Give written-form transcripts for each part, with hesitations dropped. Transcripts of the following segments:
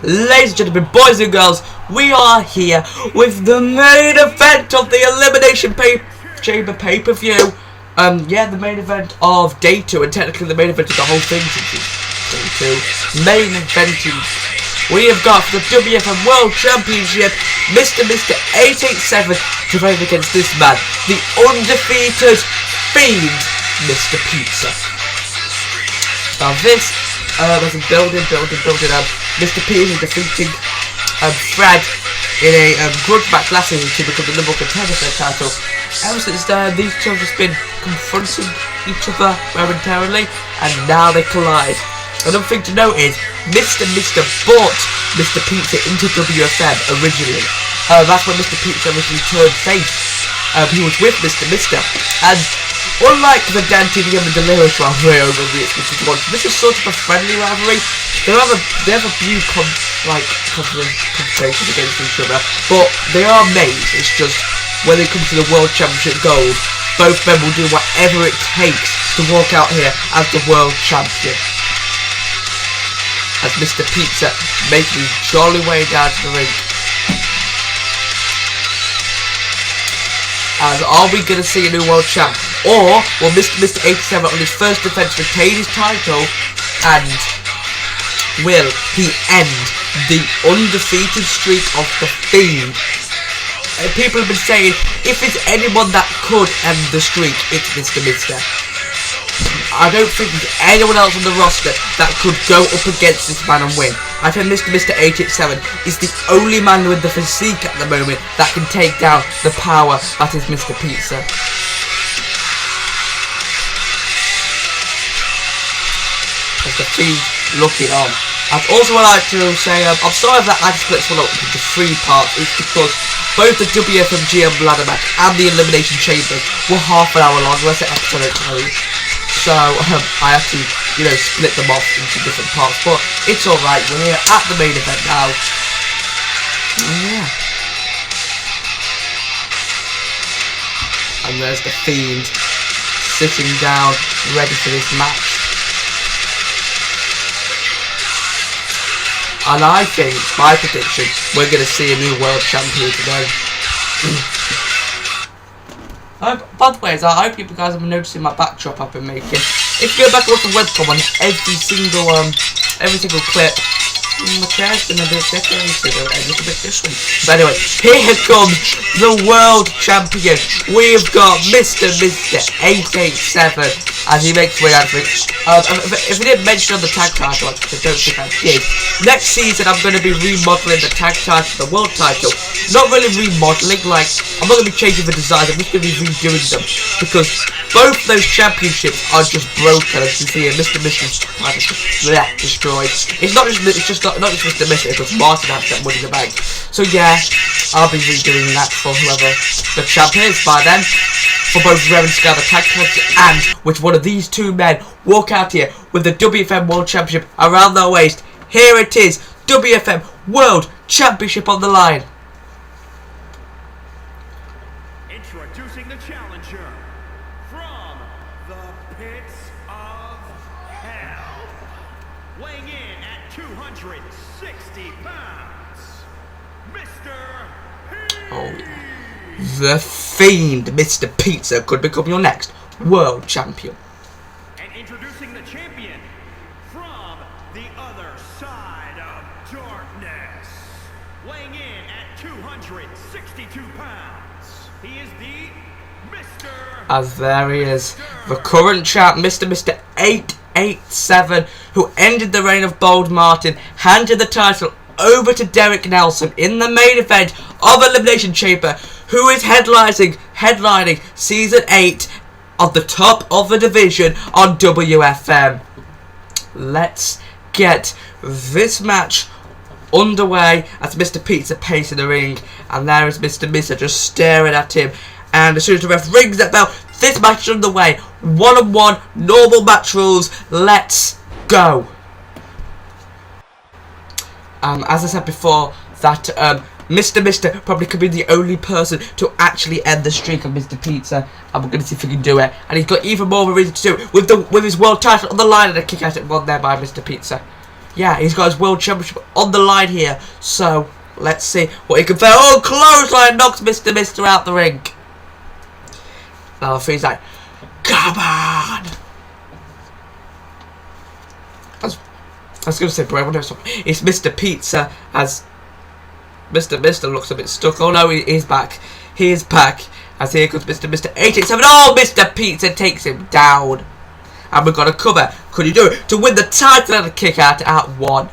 Ladies and gentlemen, boys and girls, we are here with the main event of the Elimination Chamber pay-per-view. Yeah, the main event of Day 2, and technically the main event of the whole thing since it's Day 2. Main eventing. We have got for the WFM World Championship, Mr. 887 to fight against this man, the undefeated Fiend, Mr. Pizza. Now this was a building up. Mr. Pizza defeating Fred in a grudge match last season to become the number 1 contender for the title. Ever since then, these two have just been confronting each other momentarily, and now they collide. Another thing to note is, Mr. bought Mr. Pizza into WFM originally. That's when Mr. Pizza originally turned face. He was with Mr. And unlike the Dantinium and Delirious rivalry over the Exclusive One, this is sort of a friendly rivalry. They have a few confrontations against each other, but they are mates. It's just when it comes to the World Championship gold, both men will do whatever it takes to walk out here as the World Champion. As Mr. Pizza making his jolly way down to the ring. And are we going to see a new World Champ? Or will Mr. 87 on his first defense retain his title? And will he end the undefeated streak of the Fiend? People have been saying, if it's anyone that could end the streak, it's Mr. I don't think there's anyone else on the roster that could go up against this man and win. I think Mr. 887 is the only man with the physique at the moment that can take down the power that is Mr. Pizza. As the Fiend looking on. I'd also like to say, I'm sorry that I split this one up into 3 parts. It's because both the WFM GM ladder match and the Elimination Chamber were half an hour long, whereas the episode at 2. So I have to, split them off into different parts. But it's alright, we're here at the main event now. Yeah. And there's the Fiend sitting down, ready for this match. And I think, my prediction, we're going to see a new world champion today. By the way, I hope you guys have been noticing my backdrop I've been making. If you go back and watch the webcam on every single clip, my chair's been a bit decorated, a little bit different. But anyway, here comes the world champion. We've got Mr. 887 as he makes his way out of it. If we didn't mention on the tag title, I don't think I did. Next season, I'm going to be remodeling the tag title, the world title. Not really remodeling, like, I'm not going to be changing the designs, I'm just going to be redoing them. Because both those championships are just broken, as you see here. Mr. is destroyed. It's not just Mr. It was Martin had that money in the bank. So yeah, I'll be redoing that for whoever the champ is by then. For both Rev and Sky, the tag teams, and which one of these two men walk out here with the WFM World Championship around their waist. Here it is, WFM World Championship on the line. Introducing the challenger from the pits of hell, weighing in at 260 pounds, Mr. P. Oh, the Fiend, Mr. Pizza, could become your next world champion. And introducing the champion from the other side of darkness, weighing in at 262 pounds, he is the Mr. As there he is, the current champ, Mr. 887, who ended the reign of Bold Martin, handed the title over to Derek Nelson in the main event of Elimination Chamber, who is headlining Season 8 of the top of the division on WFM. Let's get this match underway as Mr. Pizza pacing the ring, and there is Mr. just staring at him. And as soon as the ref rings that bell, this match is underway. 1-on-1, normal match rules. Let's go. As I said before, that Mr. probably could be the only person to actually end the streak of Mr. Pizza, and we're going to see if he can do it. And he's got even more of a reason to do it with his world title on the line, and a kick out at one there by Mr. Pizza. yeah, he's got his World Championship on the line here. So, let's see what he can fare. Oh, clothesline knocks Mr. Mister out the ring. Now, he's like, come on. I was going to say, bro, it's Mr. Pizza, as Mr. Mister looks a bit stuck. Oh, no, he's back. He is back. As here comes Mr. 887. Oh, Mr. Pizza takes him down. And we've got a cover. Could he do it to win the title and a kick out at 1?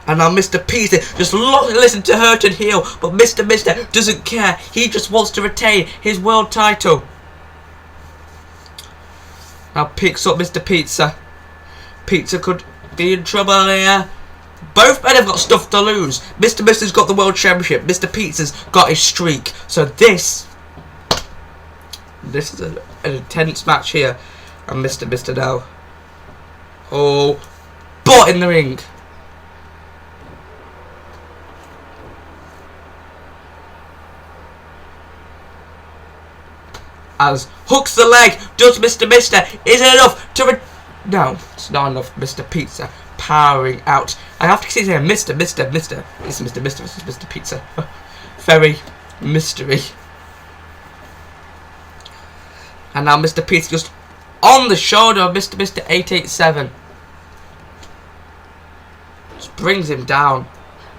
And now Mr. Pizza just listen to hurt and heal. But Mr. Mister doesn't care. He just wants to retain his world title. Now picks up Mr. Pizza. Pizza could be in trouble here. Both men have got stuff to lose. Mr. Mister's got the World Championship. Mr. Pizza's got his streak. So this is an intense match here. And Mr. Mister now. Oh, butt in the ring. As hooks the leg, does Mr. Mister. Is it enough to no, it's not enough. Mr. Pizza powering out. I have to see here, Mr. It's Mr. Mister versus Mr. Pizza. Very mystery. And now Mr. Pizza just on the shoulder of Mr. 887. Just brings him down.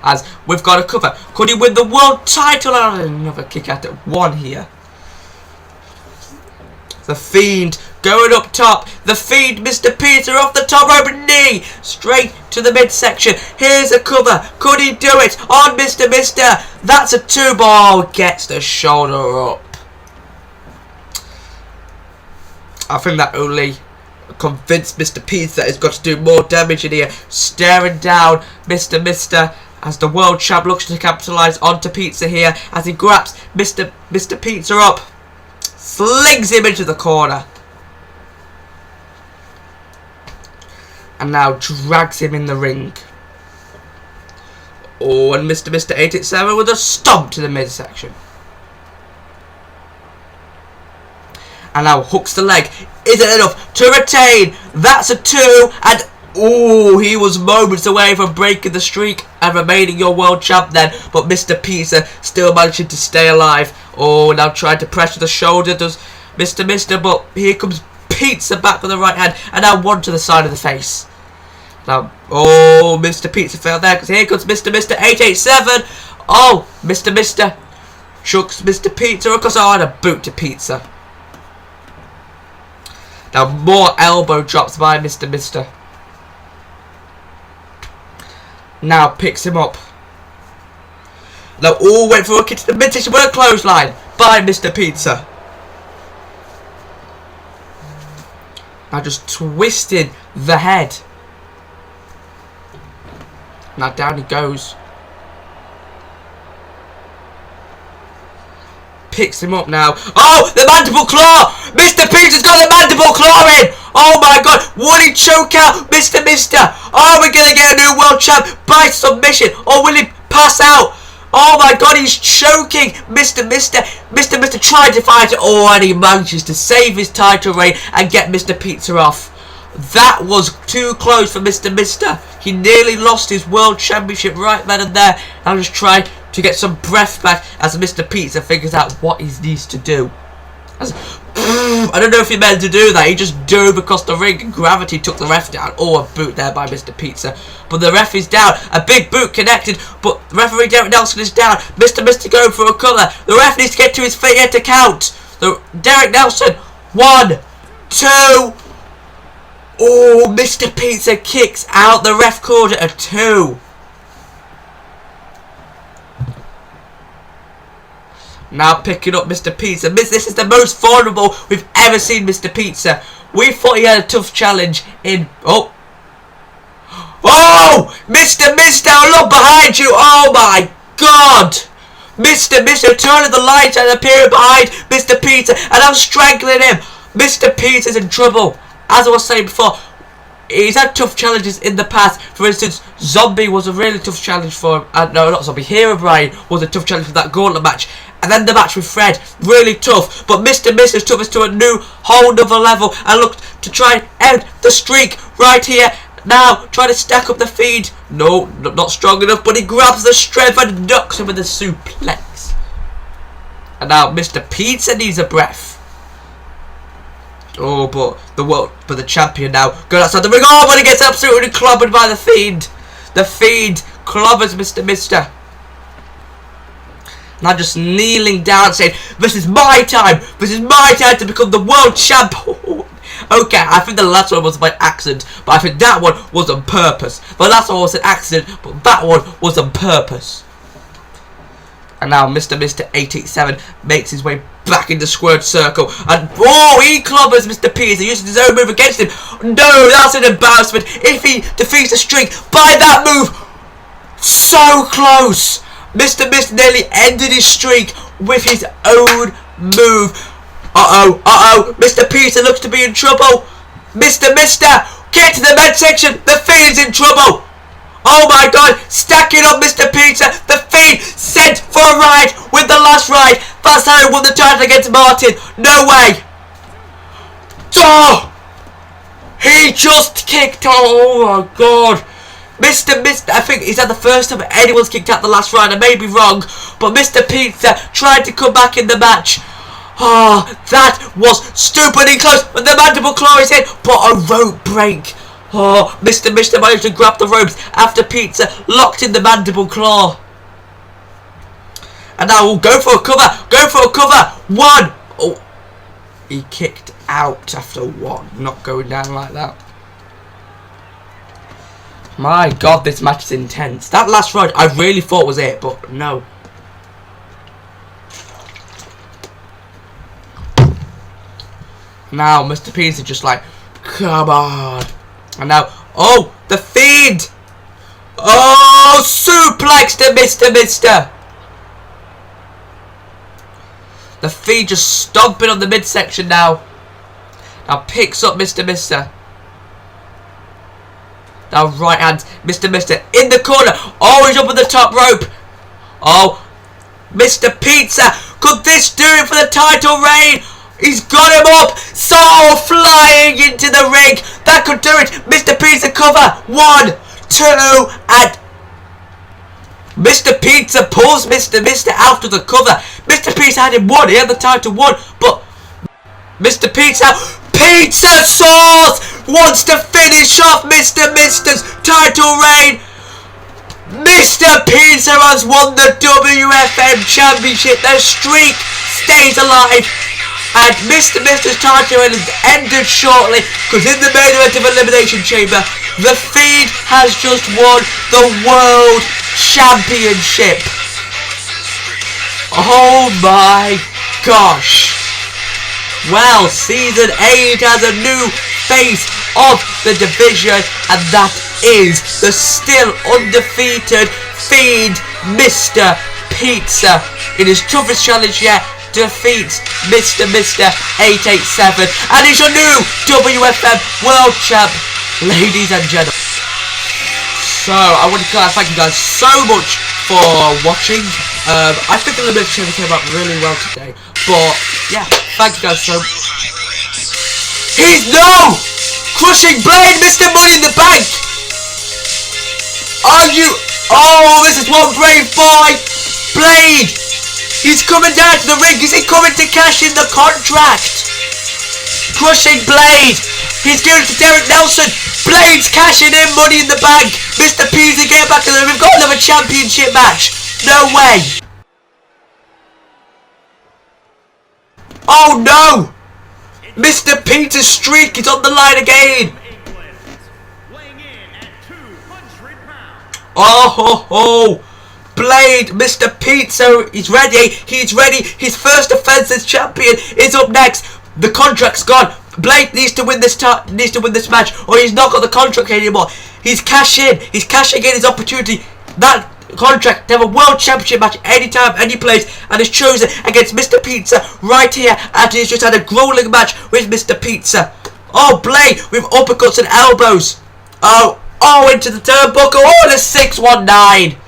As we've got a cover. Could he win the world title? Another kick out at 1 here. The Fiend going up top. The Fiend, Mr. Peter off the top rope, knee straight to the midsection. Here's a cover. Could he do it on Mr. Mister? That's a 2 ball. Gets the shoulder up. I think that only convinced Mr. Peter that he's got to do more damage in here. Staring down Mr. Mister as the world champ looks to capitalise onto Pizza here as he grabs Mr. Pizza up. Slings him into the corner. And now drags him in the ring. Oh, and Mr. 887 with a stomp to the midsection. And now hooks the leg. Is it enough to retain? That's a 2. And oh, he was moments away from breaking the streak and remaining your world champ then. But Mr. Pizza still managing to stay alive. Oh, now trying to pressure the shoulder does Mr. Mister. But here comes Pizza back with the right hand. And now 1 to the side of the face. Now, oh, Mr. Pizza fell there. Because here comes Mr. 887. Oh, Mr. Mister chucks Mr. Pizza across. Oh, and a boot to Pizza. Now more elbow drops by Mr. Mister. Now picks him up. Now all went for a kick to the midsection with a clothesline by Mr. Pizza. Now just twisting the head. Now down he goes. Picks him up now. Oh, the mandible claw! Mr. Pizza's got the mandible claw in! Oh my god, will he choke out Mr. Mister? Are we going to get a new world champ by submission? Or will he pass out? Oh my god, he's choking Mr. Mister. Mr. Mister tried to fight it. Oh, and he manages to save his title reign and get Mr. Pizza off. That was too close for Mr. Mister. He nearly lost his world championship right then and there. I'll just try to get some breath back as Mr. Pizza figures out what he needs to do. I don't know if he meant to do that. He just dove across the ring and gravity took the ref down. Oh, a boot there by Mr. Pizza. But the ref is down. A big boot connected. But referee Derek Nelson is down. Mr. Mister going for a cover. The ref needs to get to his feet here to count. Derek Nelson. 1, 2. Oh, Mr. Pizza kicks out. The ref called it a 2. Now picking up Mr. Pizza. This is the most vulnerable we've ever seen Mr. Pizza. We thought he had a tough challenge in... Oh! Mr. Mister, look behind you! Oh my god! Mr. Mister turning the lights and appearing behind Mr. Pizza and I'm strangling him. Mr. Pizza's in trouble. As I was saying before, he's had tough challenges in the past. For instance, Zombie was a really tough challenge for him. No, not Zombie. Herobrine was a tough challenge for that gauntlet match. and then the match with Fred, really tough, but Mr. Misters took us to a new whole nother level and looked to try and end the streak right here. Now, trying to stack up the feed. No, not strong enough, but he grabs the strength and knocks him with a suplex. And now Mr. Pizza needs a breath. Oh, but the champion now goes outside the ring. Oh, but he gets absolutely clobbered by the Fiend. The Fiend clobbers Mr. Mister. Now just kneeling down saying, this is my time. This is my time to become the world champ. Okay, I think the last one was by accident, but I think that one was on purpose. The last one was an accident, but that one was on purpose. And now Mr. 887 makes his way back in the squared circle. And oh, he clobbers Mr. Peters. He uses his own move against him. No, that's an embarrassment. If he defeats the streak by that move. So close. Mr. nearly ended his streak with his own move. Uh-oh. Mr. Peter looks to be in trouble. Mister, get to the midsection. The Fiend's in trouble. Oh my god, stacking up Mr. Peter. The Fiend sent for a ride with the last ride. That's how he won the title against Martin. No way. Oh, he just kicked out. Oh my god. Mr. I think is that the first time anyone's kicked out the last ride. I may be wrong, but Mr. Pizza tried to come back in the match. Oh, that was stupidly close. But the mandible claw is in, but a rope break. Oh, Mr. managed to grab the ropes after Pizza locked in the mandible claw. And now we'll go for a cover. Go for a cover. One. Oh, he kicked out after one. Not going down like that. My god, this match is intense. That last ride I really thought was it, but no. Now Mr. Peter just like, come on. And now, oh, the Fiend. Oh, suplex to Mr. The Fiend just stomping on the midsection now. Now picks up Mr. Now right hand, Mr. in the corner. Oh, he's up on the top rope. Oh, Mr. Pizza. Could this do it for the title reign? He's got him up. So flying into the ring. That could do it. Mr. Pizza cover. 1, 2, and Mr. Pizza pulls Mr. out of the cover. Mr. Pizza had him won. He had the title won. But Mr. Pizza Sauce wants to finish off Mr. Mister's title reign. Mr. Pizza has won the WFM Championship. The streak stays alive. And Mr. title reign is ended shortly because in the main event of Elimination Chamber, the Fiend has just won the World Championship. Oh my gosh. Well, Season 8 has a new face of the division, and that is the still undefeated Fiend, Mr. Pizza. In his toughest challenge yet, defeats Mr. 887, and he's your new WFM World Champ, ladies and gentlemen. So, I want to thank you guys so much for watching. I think the Elimination came out really well today, but yeah, thank you guys so much. He's no! Crushing Blade, Mr. Money in the Bank! Are you... Oh, this is one brave boy! Blade! He's coming down to the ring. Is he coming to cash in the contract? Crushing Blade! He's giving it to Derek Nelson! Blade's cashing in Money in the Bank! Mr. P's getting back to the ring. We've got another championship match! No way! Oh no! Mr. Peter's streak is on the line again! Oh ho ho! Blade, Mr. Pizza, he's ready, his first defense as champion is up next. The contract's gone. Blade needs to win this match, or he's not got the contract anymore. He's cashing in his opportunity. That contract to have a world championship match anytime, any place, and is chosen against Mr. Pizza right here, and he's just had a grueling match with Mr. Pizza. Oh, Blade with uppercuts and elbows. Oh, into the turnbuckle. Oh, the 619.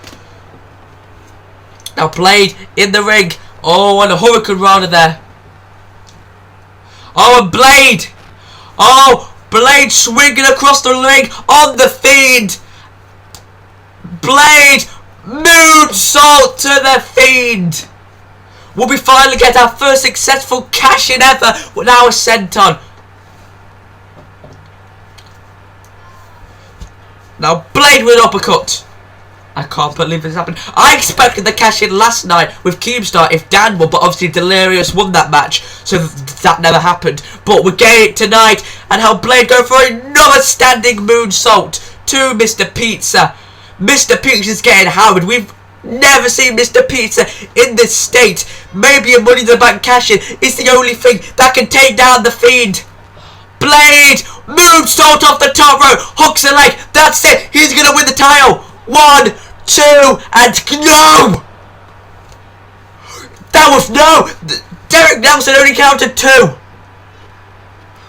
Now Blade in the ring Oh, and a Hurricane Rana there. Oh, and Blade. Oh, Blade swinging across the ring on the Fiend. Blade moonsault to the Fiend. Will we finally get our first successful cash-in ever with our senton? Now Blade with an uppercut. I can't believe this happened. I expected the cash-in last night with Keemstar if Dan won, but obviously Delirious won that match, so that never happened. But we're getting it tonight, and how Blade go for another standing moonsault to Mr. Pizza. Mr. Pizza's getting hammered. We've never seen Mr. Pizza in this state. Maybe a Money in the Bank cash-in is the only thing that can take down the Fiend. Blade moonsault off the top rope, hooks the leg. That's it. He's gonna win the title. 1, 2, and no! That was no! Derek Nelson only counted 2.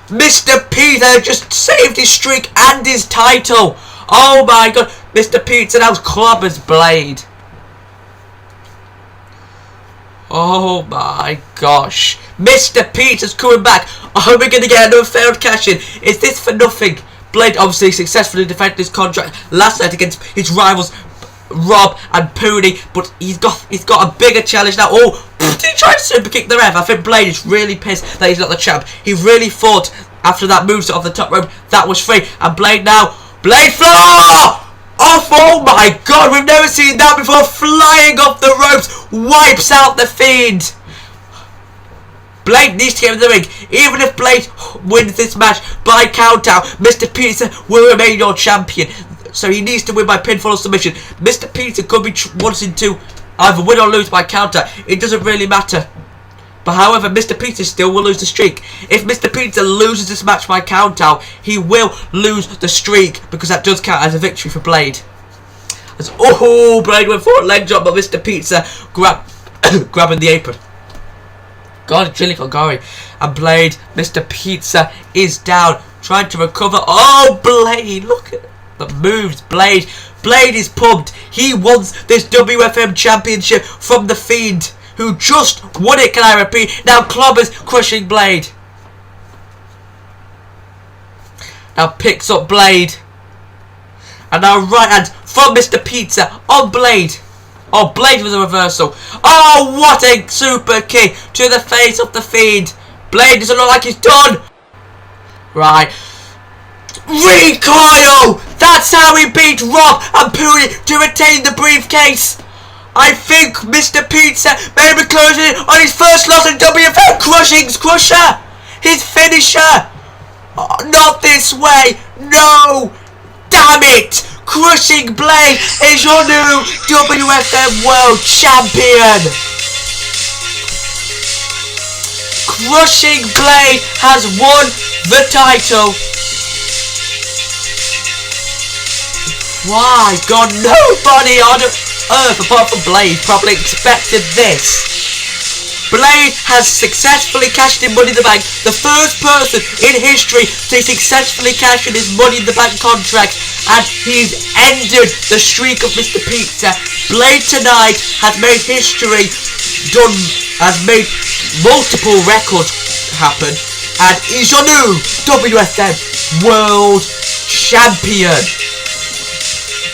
Mr. Pizza just saved his streak and his title. Oh my god, Mr. Pizza now clobbers Blade. Oh my gosh. Mr. Pizza's coming back. Are we going to get another failed cash-in? Is this for nothing? Blade obviously successfully defended his contract last night against his rivals Rob and Pooney, but he's got a bigger challenge now. Oh, did he try to super kick the ref? I think Blade is really pissed that he's not the champ. He really thought after that moveset off the top rope that was free, and Blade now, Blade floor off. Oh my god, we've never seen that before. Flying off the ropes, wipes out the Fiend. Blade needs to get in the ring. Even if Blade wins this match by countout, Mr. Pizza will remain your champion. So he needs to win by pinfall or submission. Mr. Pizza could be wanting to either win or lose by counter. It doesn't really matter. But however, Mr. Pizza still will lose the streak. If Mr. Pizza loses this match by countout, he will lose the streak, because that does count as a victory for Blade. Oh, Blade went for a leg drop, but Mr. Pizza grabbing the apron. God, it's really got going. And Blade, Mr. Pizza is down, trying to recover. Oh, Blade, look at the moves. Blade is pumped. He wants this WFM championship from the Fiend, who just won it, can I repeat. Now clobbers crushing Blade. Now picks up Blade. And now right hand from Mr. Pizza on Blade. Oh, Blade with a reversal. Oh, what a super kick to the face of the Fiend. Blade doesn't look like he's done. Right. Recoil! That's how he beat Rob and Pooney to retain the briefcase. I think Mr. Pizza may be closing in on his first loss in WFM. Crushing's Crusher. His finisher. Oh, not this way. No. Damn it. Crushing Blade is your new WFM World Champion. Crushing Blade has won the title. My God, nobody on earth apart from Blade probably expected this. Blade has successfully cashed in Money in the Bank, the first person in history to successfully cash in his Money in the Bank contract, and he's ended the streak of Mr. Pizza. Blade tonight has made history, has made multiple records happen, and is your new WFM World Champion.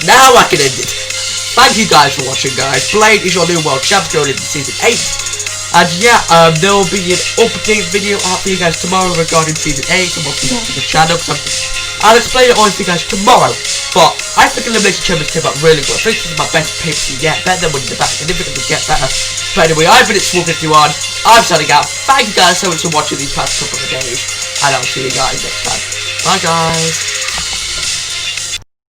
Now I can end it. Thank you guys for watching, guys. Blade is your new World Champion in Season 8. And yeah, there will be an update video out for you guys tomorrow regarding Season 8 and what's going on the channel. I'll explain it all to you guys tomorrow. But I think Elimination Chamber came out really good. I think this is my best pay-per-view yet. Better than Money in the Bank. And if it can get better. But anyway, I've been at Small51. I'm signing out. Thank you guys so much for watching these past couple of days. And I'll see you guys next time. Bye guys.